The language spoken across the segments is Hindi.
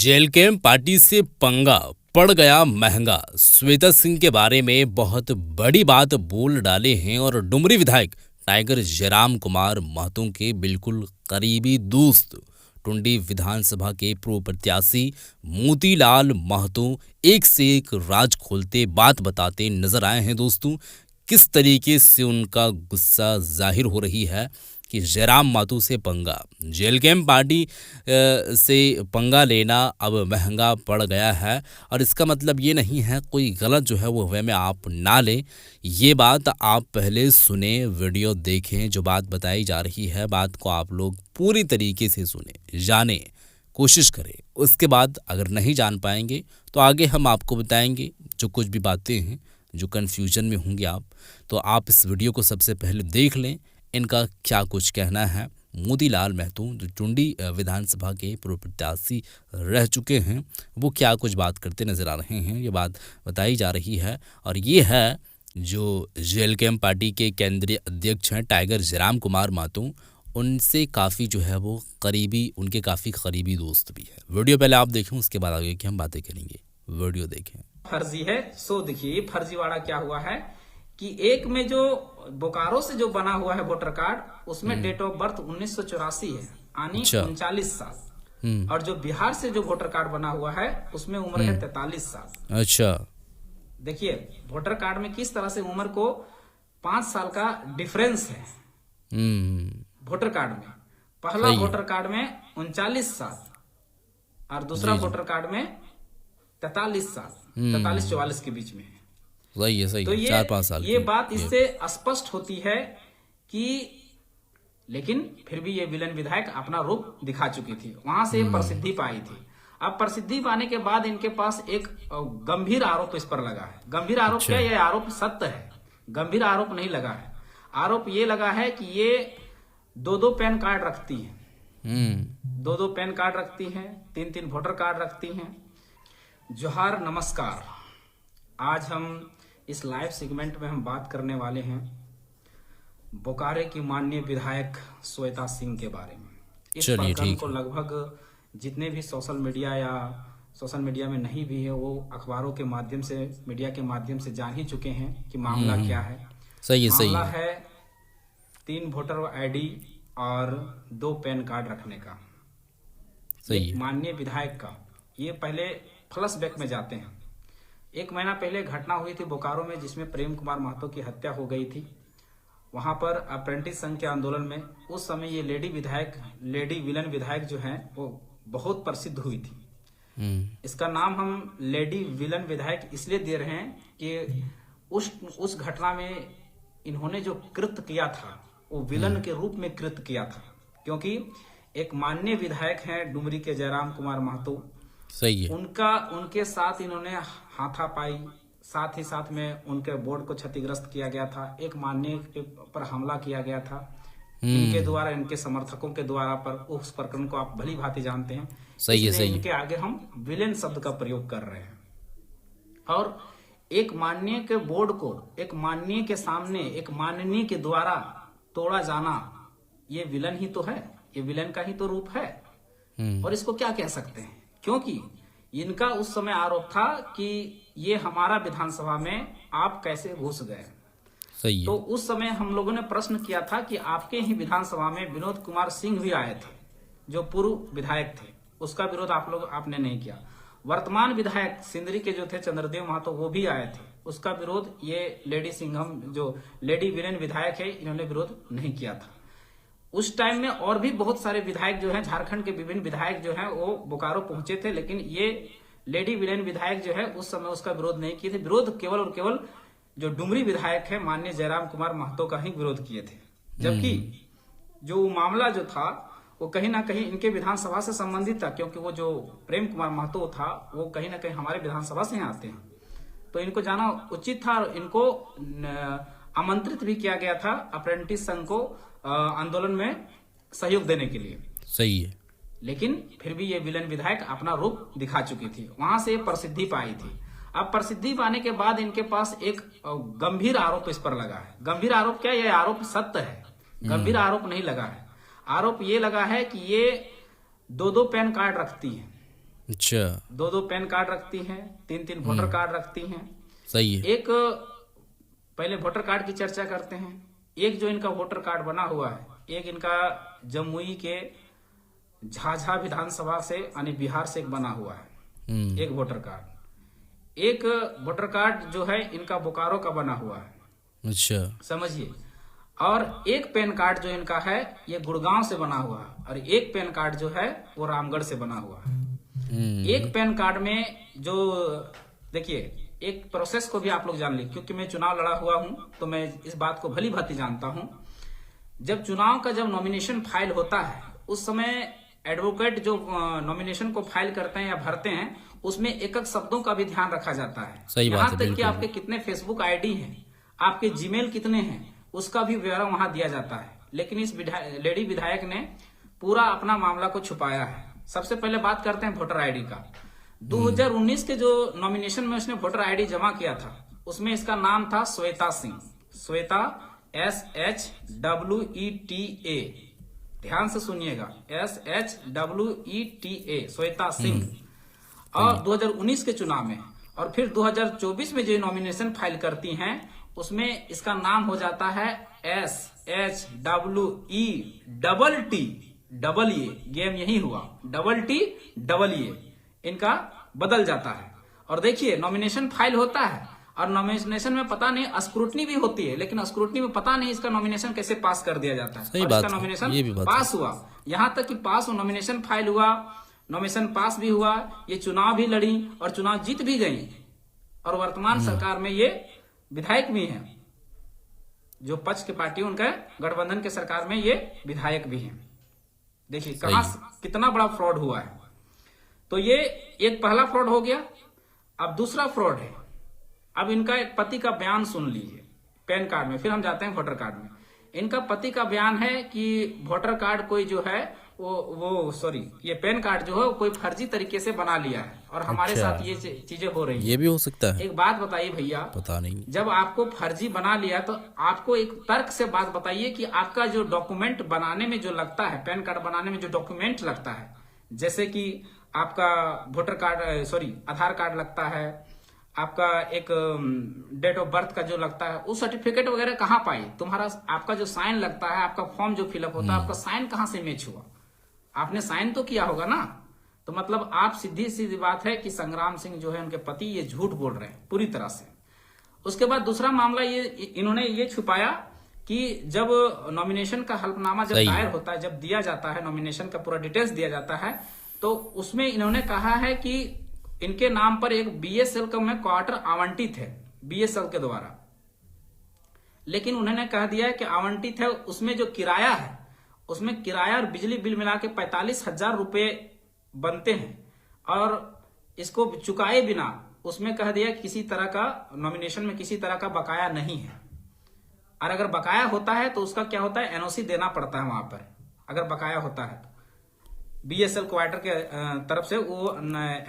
जेएलके पार्टी से पंगा पड़ गया महंगा। श्वेता सिंह के बारे में बहुत बड़ी बात बोल डाले हैं और डुमरी विधायक टाइगर जयराम कुमार महतो के बिल्कुल करीबी दोस्त टुंडी विधानसभा के पूर्व प्रत्याशी मोतीलाल महतो एक से एक राज खोलते बात बताते नजर आए हैं। दोस्तों, किस तरीके से उनका गुस्सा जाहिर हो रही है कि जयराम महतो से पंगा, जेएलके पार्टी से पंगा लेना अब महंगा पड़ गया है। और इसका मतलब ये नहीं है कोई गलत जो है वो वे में आप ना लें। ये बात आप पहले सुने, वीडियो देखें, जो बात बताई जा रही है बात को आप लोग पूरी तरीके से सुने, जाने, कोशिश करें। उसके बाद अगर नहीं जान पाएंगे तो आगे हम आपको बताएंगे। जो कुछ भी बातें हैं, जो कन्फ्यूजन में होंगे आप, तो आप इस वीडियो को सबसे पहले देख लें। इनका क्या कुछ कहना है। मोतीलाल महतो जो टुंडी विधानसभा के पूर्व प्रत्याशी रह चुके हैं, वो क्या कुछ बात करते नजर आ रहे हैं, ये बात बताई जा रही है। और ये है जो जेएलके पार्टी के केंद्रीय अध्यक्ष हैं टाइगर जयराम कुमार महतो, उनसे काफ़ी जो है वो करीबी, उनके काफ़ी करीबी दोस्त भी है। वीडियो पहले आप देखें, उसके बाद आगे की हम बातें करेंगे। वीडियो देखें। फर्जी है सो देखिए, फर्जीवाड़ा क्या हुआ है कि एक में जो बोकारो से जो बना हुआ है वोटर कार्ड, उसमें डेट ऑफ बर्थ 1984 है, यानी 39 साल। और जो बिहार से जो वोटर कार्ड बना हुआ है उसमें उम्र है 43 साल। अच्छा, देखिए वोटर कार्ड में किस तरह से उम्र को 5 साल का डिफरेंस है। वोटर कार्ड में पहला वोटर कार्ड में 39 साल और दूसरा वोटर कार्ड में 43 साल, 43-44 के बीच में है। सही है, सही तो है, 4-5 साल ये बात इससे स्पष्ट होती है कि, लेकिन फिर भी ये विलन विधायक अपना रूप दिखा चुकी थी, वहां से प्रसिद्धि पाई थी। अब प्रसिद्धि पाने के बाद इनके पास एक गंभीर आरोप इस पर लगा है। गंभीर आरोप क्या, ये आरोप सत्य है, गंभीर आरोप नहीं लगा है। आरोप ये लगा है कि ये 2-2 पैन कार्ड रखती है, 2-2 पैन कार्ड रखती हैं, 3-3 वोटर कार्ड रखती हैं। जोहार, नमस्कार। आज हम इस लाइव सेगमेंट में हम बात करने वाले हैं बोकारो की माननीय विधायक श्वेता सिंह के बारे में। इस प्रकरण को लगभग जितने भी सोशल मीडिया में नहीं भी है, वो अखबारों के माध्यम से, मीडिया के माध्यम से जान ही चुके हैं कि मामला क्या है। सही है, मामला है 3 वोटर आईडी और 2 पैन कार्ड रखने का। सही है। माननीय विधायक का ये पहले फ्लैशबैक में जाते हैं। 1 महीना पहले घटना हुई थी बोकारो में, जिसमें प्रेम कुमार महतो की हत्या हो गई थी। वहां पर अप्रेंटिस संघ के आंदोलन में उस समय ये लेडी विलन विधायक जो है वो बहुत प्रसिद्ध हुई थी। इसका नाम हम लेडी विलन विधायक इसलिए दे रहे हैं कि उस घटना में इन्होंने जो कृत्य किया था वो विलन के रूप में कृत्य किया था, क्योंकि एक माननीय विधायक है डुमरी के जयराम कुमार महतो। सही है। उनके साथ इन्होंने हाथापाई, साथ ही साथ में उनके बोर्ड को क्षतिग्रस्त किया गया था। एक माननीय पर हमला किया गया था इनके द्वारा, इनके समर्थकों के द्वारा। पर उस प्रकरण को आप भली भांति जानते हैं। सही है, सही है। इनके आगे हम विलेन शब्द का प्रयोग कर रहे हैं। और एक माननीय के बोर्ड को एक माननीय के सामने एक माननीय के द्वारा तोड़ा जाना, ये विलन ही तो है, ये विलन का ही तो रूप है। और इसको क्या कह सकते हैं, क्योंकि इनका उस समय आरोप था कि ये हमारा विधानसभा में आप कैसे घुस गए। सही है। तो उस समय हम लोगों ने प्रश्न किया था कि आपके ही विधानसभा में विनोद कुमार सिंह भी आए थे, जो पूर्व विधायक थे, उसका विरोध आपने नहीं किया। वर्तमान विधायक सिंदरी के जो थे चंद्रदेव महतो, वो भी आए थे, उसका विरोध ये लेडी सिंघम जो लेडी विलेन विधायक है, इन्होंने विरोध नहीं किया था। उस टाइम में और भी बहुत सारे विधायक जो हैं, झारखंड के विभिन्न विधायक जो हैं, वो बोकारो पहुंचे थे, लेकिन ये लेडी विलेन विधायक जो है उस समय उसका विरोध नहीं किए थे। विरोध केवल और केवल जो डुमरी विधायक है माननीय जयराम कुमार महतो का ही विरोध किए थे। जबकि जो मामला जो था वो कहीं ना कहीं इनके विधानसभा से संबंधित था, क्योंकि वो जो प्रेम कुमार महतो था वो कहीं ना कहीं हमारे विधानसभा से आते हैं, तो इनको जाना उचित था। और इनको आमंत्रित भी किया गया था अप्रेंटिस संघ को आंदोलन में सहयोग देने के लिए। सही है। लेकिन फिर भी ये विलन विधायक अपना रूप दिखा चुकी थी, वहां से प्रसिद्धि पाई थी। अब प्रसिद्धि पाने के बाद इनके पास एक गंभीर आरोप इस पर लगा है। गंभीर आरोप क्या, ये आरोप सत्य है, गंभीर आरोप नहीं लगा है। आरोप ये लगा है कि ये 2-2 पैन कार्ड रखती है, अच्छा, 2-2 पैन कार्ड रखती हैं, 3-3 वोटर कार्ड रखती हैं। सही है। एक पहले वोटर कार्ड की चर्चा करते हैं। एक जो इनका वोटर कार्ड बना हुआ है, एक इनका जमुई के झाझा विधानसभा से यानी बिहार से एक बना हुआ है, हम्म, एक वोटर कार्ड। एक वोटर कार्ड जो है इनका बोकारो का बना हुआ है, अच्छा, समझिए। और एक पैन कार्ड जो इनका है ये गुड़गांव से बना हुआ है, और एक पैन कार्ड जो है वो रामगढ़ से बना हुआ है। एक पैन कार्ड में जो देखिए, एक प्रोसेस को भी आप लोग जान लीजिए, क्योंकि मैं चुनाव लड़ा हुआ हूं तो मैं इस बात को भली भांति जानता हूं। जब चुनाव का जब नॉमिनेशन फाइल होता है उस समय एडवोकेट जो नॉमिनेशन को फाइल करते हैं या भरते हैं उसमें एक एक शब्दों का भी ध्यान रखा जाता है। सही बात यहाँ है, तक कि बिल्कुल। आपके कितने फेसबुक आईडी हैं, आपके जीमेल कितने हैं, उसका भी ब्यौरा वहां दिया जाता है। लेकिन इस लेडी विधायक ने पूरा अपना मामला को छुपाया है। सबसे पहले बात करते हैं वोटर आईडी का। 2019 के जो नॉमिनेशन में उसने वोटर आईडी जमा किया था उसमें इसका नाम था श्वेता सिंह, श्वेता SHWETA, ध्यान से सुनिएगा, SHWETA, श्वेता सिंह। और 2019 के चुनाव में और फिर 2024 में जो नॉमिनेशन फाइल करती हैं उसमें इसका नाम हो जाता है SHWETTA, गेम यही हुआ, TTAA इनका बदल जाता है। और देखिए नॉमिनेशन फाइल होता है और नॉमिनेशन में पता नहीं स्क्रूटनी भी होती है, लेकिन स्क्रूटनी में पता नहीं इसका नॉमिनेशन कैसे पास कर दिया जाता है। सही और बात इसका है, नॉमिनेशन ये भी बात पास हुआ, यहाँ तक कि पास हो, नॉमिनेशन फाइल हुआ, नॉमिनेशन पास भी हुआ, ये चुनाव भी लड़ी और चुनाव जीत भी गई। और वर्तमान सरकार में ये विधायक भी हैं, जो पक्ष की पार्टी उनका गठबंधन के सरकार में ये विधायक भी हैं। देखिए कहां कितना बड़ा फ्रॉड हुआ है। तो ये एक पहला फ्रॉड हो गया। अब दूसरा फ्रॉड है, अब इनका एक पति का बयान सुन लीजिए पैन कार्ड में, फिर हम जाते हैं वोटर कार्ड में। इनका पति का बयान है कि वोटर कार्ड कोई जो है ये पैन कार्ड जो है कोई फर्जी तरीके से बना लिया है और हमारे अच्छा, साथ ये चीजें हो रही हैं। ये भी हो सकता है, एक बात बताइए भैया, पता नहीं। जब आपको फर्जी बना लिया तो आपको एक तर्क से बात बताइए कि आपका जो डॉक्यूमेंट बनाने में जो लगता है, पैन कार्ड बनाने में जो डॉक्यूमेंट लगता है, जैसे कि आपका वोटर कार्ड आधार कार्ड लगता है, आपका एक डेट ऑफ बर्थ का जो लगता है, उस सर्टिफिकेट वगैरह कहाँ पाई, तुम्हारा आपका जो साइन लगता है, आपका फॉर्म जो फिलअप होता है, आपका साइन कहाँ से मैच हुआ? आपने साइन तो किया होगा ना। तो मतलब आप सीधी सीधी बात है कि संग्राम सिंह जो है उनके पति ये झूठ बोल रहे हैं पूरी तरह से। उसके बाद दूसरा मामला ये इन्होंने ये छुपाया कि जब नॉमिनेशन का हल्फनामा जब दायर होता है, जब दिया जाता है, नॉमिनेशन का पूरा डिटेल्स दिया जाता है, तो उसमें इन्होंने कहा है कि इनके नाम पर एक BSL का में क्वार्टर आवंटित है BSL के द्वारा। लेकिन उन्होंने कह दिया है कि आवंटित है, उसमें जो किराया है, उसमें किराया और बिजली बिल मिला के 45,000 रुपए बनते हैं और इसको चुकाए बिना उसमें कह दिया किसी तरह का नॉमिनेशन में किसी तरह का बकाया नहीं है। और अगर बकाया होता है तो उसका क्या होता है, NOC देना पड़ता है वहां पर। अगर बकाया होता है तो BSL क्वार्टर के तरफ से वो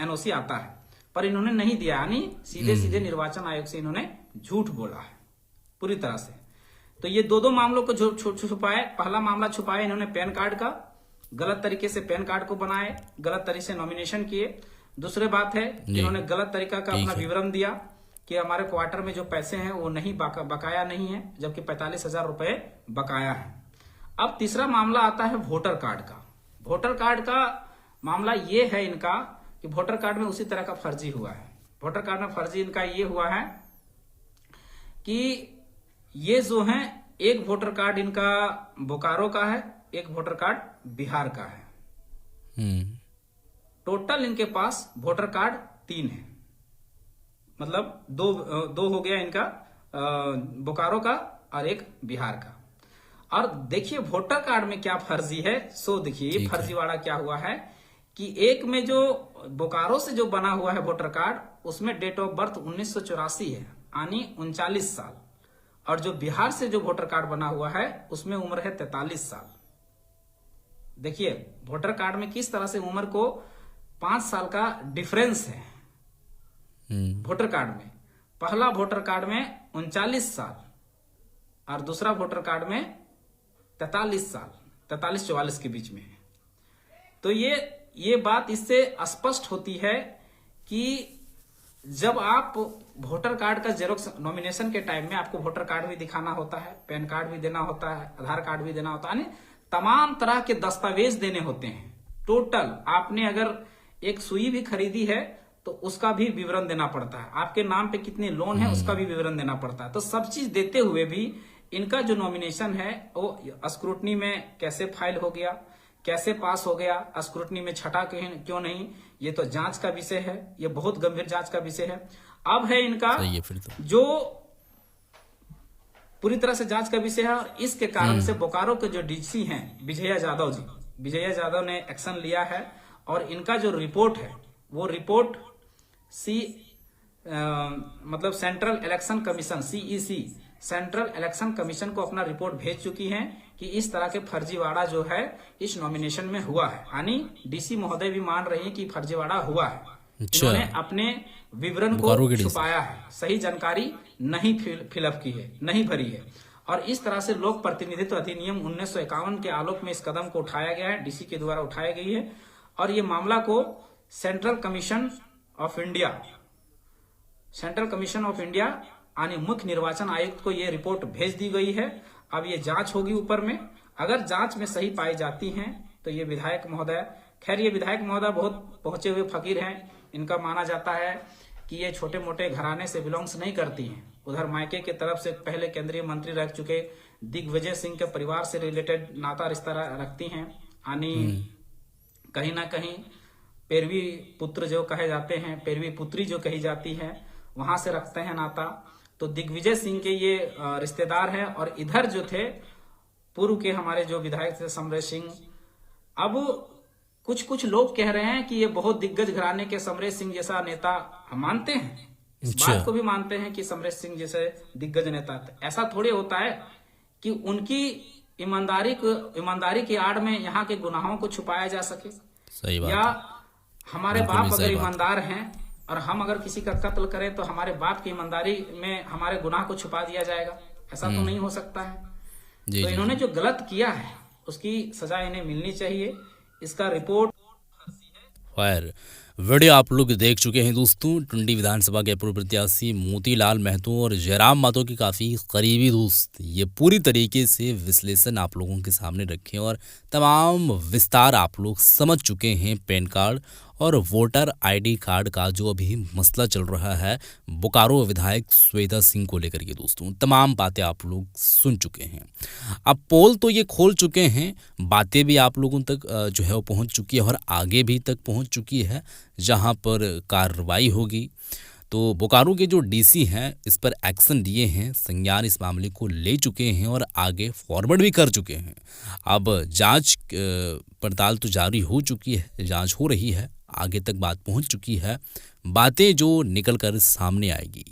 NOC आता है, पर इन्होंने नहीं दिया, यानी सीधे सीधे निर्वाचन आयोग से इन्होंने झूठ बोला है पूरी तरह से। तो ये दो मामलों को छुपाए। पहला मामला छुपाया इन्होंने पैन कार्ड का, गलत तरीके से पैन कार्ड को बनाए, गलत तरीके से नॉमिनेशन किए। दूसरी बात है इन्होंने गलत तरीका का अपना विवरण दिया कि हमारे क्वार्टर में जो पैसे हैं वो नहीं बकाया नहीं है, जबकि 45,000 रुपए बकाया है। अब तीसरा मामला आता है वोटर कार्ड का। वोटर कार्ड का मामला ये है इनका कि वोटर कार्ड में उसी तरह का फर्जी हुआ है। वोटर कार्ड में फर्जी इनका ये हुआ है कि ये जो है एक वोटर कार्ड इनका बोकारो का है, एक वोटर कार्ड बिहार का है। टोटल इनके पास वोटर कार्ड 3 है, मतलब दो हो गया इनका बोकारो का और एक बिहार का। और देखिए वोटर कार्ड में क्या फर्जी है, सो देखिए फर्जी वाला क्या हुआ है कि एक में जो बोकारो से जो बना हुआ है वोटर कार्ड, उसमें डेट ऑफ बर्थ 1984 है, यानी 39 साल। और जो बिहार से जो वोटर कार्ड बना हुआ है उसमें उम्र है 43 साल। देखिए वोटर कार्ड में किस तरह से उम्र को 5 साल का डिफरेंस है। वोटर कार्ड में पहला वोटर कार्ड में 39 साल और दूसरा वोटर कार्ड में 43 साल, 43-44 के बीच में है। तो ये ये बात इससे स्पष्ट होती है कि जब आप वोटर कार्ड का जेरोक्स नॉमिनेशन के टाइम में आपको वोटर कार्ड भी दिखाना होता है, पैन कार्ड भी देना होता है, आधार कार्ड भी देना होता है, यानी तमाम तरह के दस्तावेज देने होते हैं। टोटल आपने अगर एक सुई भी खरीदी है तो उसका भी विवरण देना पड़ता है, आपके नाम पे कितने लोन है उसका भी विवरण देना पड़ता है। तो सब चीज देते हुए भी इनका जो नॉमिनेशन है वो स्क्रूटनी में कैसे फाइल हो गया, कैसे पास हो गया, स्क्रूटनी में छटा क्यों नहीं, ये तो जांच का विषय है, ये बहुत गंभीर जांच का विषय है। अब है इनका सही है फिर तो। जो पूरी तरह से जांच का विषय है, और इसके कारण से बोकारो के जो डीसी हैं विजया यादव ने एक्शन लिया है, और इनका जो रिपोर्ट है वो रिपोर्ट मतलब central election commission CEC central election commission को अपना रिपोर्ट भेज चुकी हैं कि इस तरह के फर्जीवाड़ा जो है इस नॉमिनेशन में हुआ है। यानी डीसी महोदय भी मान रही हैं कि फर्जीवाड़ा हुआ है। अच्छा। इन्होंने अपने विवरण बोकारो को के छुपाया है, सही जानकारी नहीं फिलअप की है, नहीं भरी है, और इस तरह से लोक प्रतिनिधित्व अधिनियम 1951 के आलोक में इस कदम को उठाया गया है, डीसी के द्वारा उठाया गई है। और ये मामला को सेंट्रल कमीशन ऑफ इंडिया यानी मुख्य निर्वाचन आयुक्त को ये रिपोर्ट भेज दी गई है। अब ये जांच होगी ऊपर में, अगर जांच में सही पाई जाती हैं तो ये विधायक महोदय, खैर ये विधायक महोदय बहुत पहुंचे हुए फकीर हैं, इनका माना जाता है कि ये छोटे मोटे घराने से बिलोंग्स नहीं करती हैं। उधर मायके के तरफ से पहले केंद्रीय मंत्री रह चुके दिग्विजय सिंह के परिवार से रिलेटेड नाता रिश्ता रखती हैं, यानी कहीं ना कहीं पैरवी पुत्र जो कहे जाते हैं, पैरवी पुत्री जो कही जाती है, वहां से रखते हैं नाता। तो दिग्विजय सिंह के ये रिश्तेदार हैं। और इधर जो थे पूर्व के हमारे जो विधायक थे समरेश सिंह, अब कुछ लोग कह रहे हैं कि ये बहुत दिग्गज घराने के समरेश सिंह जैसा नेता हम मानते हैं, इस बात को भी मानते हैं कि समरेश सिंह जैसे दिग्गज नेता, ऐसा थोड़ी होता है कि उनकी ईमानदारी की आड़ में यहाँ के गुनाहों को छुपाया जा सके। सही बात। या हमारे बाप अगर ईमानदार हैं और हम अगर किसी का कत्ल करें तो हमारे बाप की ईमानदारी में हमारे गुनाह को छुपा दिया जाएगा, ऐसा तो नहीं हो सकता है। तो इन्होंने जो गलत किया है उसकी सजा इन्हें मिलनी चाहिए। इसका रिपोर्ट खैर वीडियो आप लोग देख चुके हैं दोस्तों। टुंडी विधानसभा के पूर्व प्रत्याशी मोतीलाल महतो और जयराम महतो के काफ़ी करीबी दोस्त ये पूरी तरीके से विश्लेषण आप लोगों के सामने रखें और तमाम विस्तार आप लोग समझ चुके हैं। पैन कार्ड और वोटर आईडी कार्ड का जो अभी मसला चल रहा है बोकारो विधायक श्वेता सिंह को लेकर के दोस्तों, तमाम बातें आप लोग सुन चुके हैं। अब पोल तो ये खोल चुके हैं, बातें भी आप लोगों तक जो है वो पहुंच चुकी है और आगे भी तक पहुंच चुकी है जहां पर कार्रवाई होगी। तो बोकारो के जो डीसी हैं इस पर एक्शन लिए हैं, संज्ञान इस मामले को ले चुके हैं और आगे फॉरवर्ड भी कर चुके हैं। अब जांच पड़ताल तो जारी हो चुकी है, जांच हो रही है, आगे तक बात पहुंच चुकी है। बातें जो निकल कर सामने आएगी,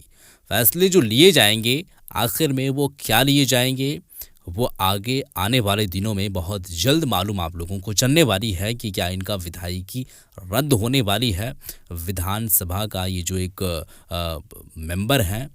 फैसले जो लिए जाएंगे आखिर में वो क्या लिए जाएंगे वो आगे आने वाले दिनों में बहुत जल्द मालूम आप लोगों को चलने वाली है कि क्या इनका विधायकी रद्द होने वाली है। विधानसभा का ये जो एक मेंबर हैं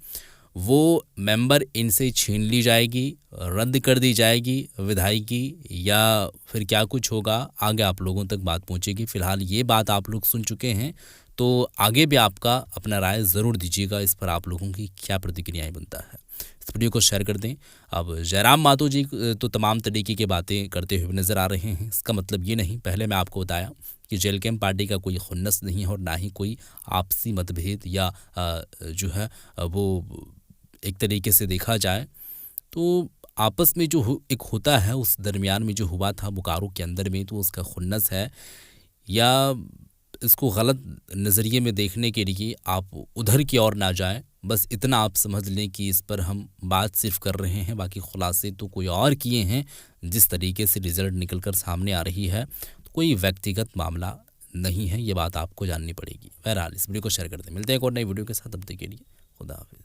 वो मेंबर इनसे छीन ली जाएगी, रद्द कर दी जाएगी विधायकी, या फिर क्या कुछ होगा आगे आप लोगों तक बात पहुंचेगी। फिलहाल ये बात आप लोग सुन चुके हैं, तो आगे भी आपका अपना राय ज़रूर दीजिएगा इस पर आप लोगों की क्या प्रतिक्रियाएं बनता है। इस वीडियो को शेयर कर दें। अब जयराम महतो जी तो तमाम तरीके की बातें करते हुए नज़र आ रहे हैं, इसका मतलब ये नहीं, पहले मैं आपको बताया कि जेल कैंप पार्टी का कोई खुन्नस नहीं है और ना ही कोई आपसी मतभेद या जो है वो एक तरीके से देखा जाए तो आपस में जो एक होता है उस दरमियान में जो हुआ था बोकारो के अंदर में, तो उसका खुन्नस है या इसको गलत नज़रिए में देखने के लिए आप उधर की ओर ना जाएं। बस इतना आप समझ लें कि इस पर हम बात सिर्फ कर रहे हैं, बाकी खुलासे तो कोई और किए हैं। जिस तरीके से रिजल्ट निकल कर सामने आ रही है तो कोई व्यक्तिगत मामला नहीं है, ये बात आपको जाननी पड़ेगी। बहरहाल इस वीडियो को शेयर कर दें। मिलते हैं एक और नई वीडियो के साथ, तब तक के लिए खुदा हाफिज़।